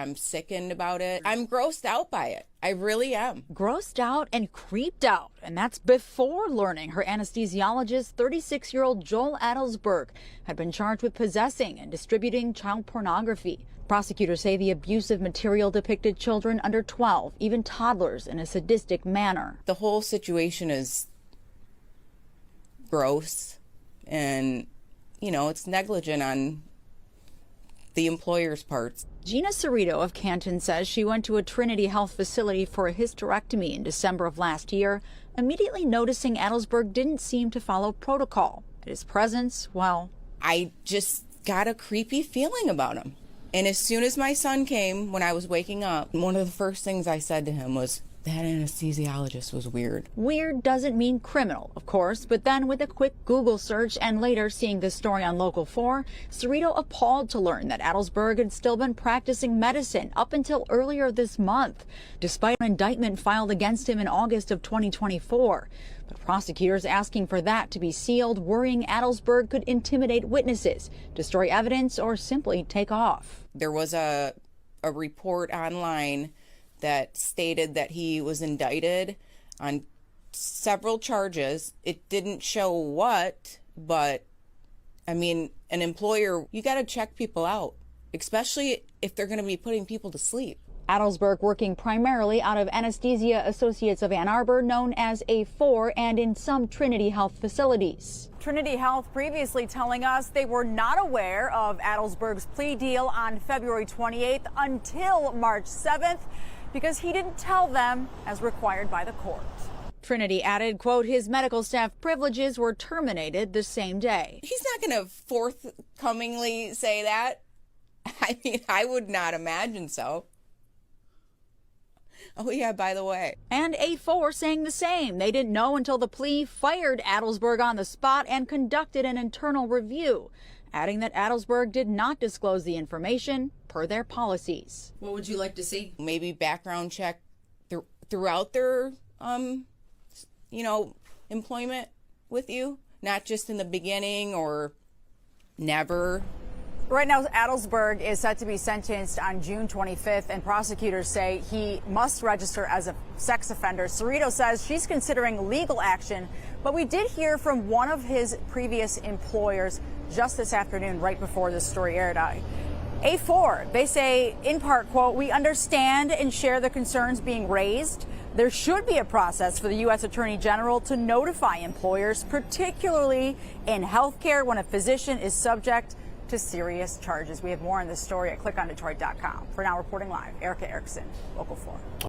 I'm sickened about it. I'm grossed out by it. I really am. Grossed out and creeped out. And that's before learning her anesthesiologist, 36-year-old Joel Adelsberg, had been charged with possessing and distributing child pornography. Prosecutors say the abusive material depicted children under 12, even toddlers, in a sadistic manner. The whole situation is gross and, it's negligent on the employer's parts. Gina Cerrito of Canton says she went to a Trinity Health facility for a hysterectomy in December of last year, immediately noticing Adelsberg didn't seem to follow protocol. His presence, well, I just got a creepy feeling about him. And as soon as my son came, when I was waking up, one of the first things I said to him was, that anesthesiologist was weird. Weird doesn't mean criminal, of course, but then with a quick Google search and later seeing this story on Local 4, Cerrito appalled to learn that Adelsberg had still been practicing medicine up until earlier this month, despite an indictment filed against him in August of 2024. But prosecutors asking for that to be sealed, worrying Adelsberg could intimidate witnesses, destroy evidence, or simply take off. There was a report online that stated that he was indicted on several charges. It didn't show what, but an employer, you got to check people out, especially if they're going to be putting people to sleep. Adelsberg working primarily out of Anesthesia Associates of Ann Arbor, known as A4, and in some Trinity Health facilities. Trinity Health previously telling us they were not aware of Adelsberg's plea deal on February 28th until March 7th. Because he didn't tell them as required by the court. Trinity added, quote, his medical staff privileges were terminated the same day. He's not going to forthcomingly say that. I would not imagine so. Oh, yeah, by the way. And A4 saying the same. They didn't know until the plea, fired Adelsberg on the spot, and conducted an internal review, adding that Adelsberg did not disclose the information per their policies. What would you like to see? Maybe background check throughout their, employment with you, not just in the beginning or never. Right now, Adelsberg is set to be sentenced on June 25th, and prosecutors say he must register as a sex offender. Cerrito says she's considering legal action, but we did hear from one of his previous employers just this afternoon, right before this story aired. A4, they say, in part, quote, we understand and share the concerns being raised. There should be a process for the U.S. Attorney General to notify employers, particularly in healthcare, when a physician is subject to serious charges. We have more on this story at clickondetroit.com. For now, reporting live, Erica Erickson, Local 4.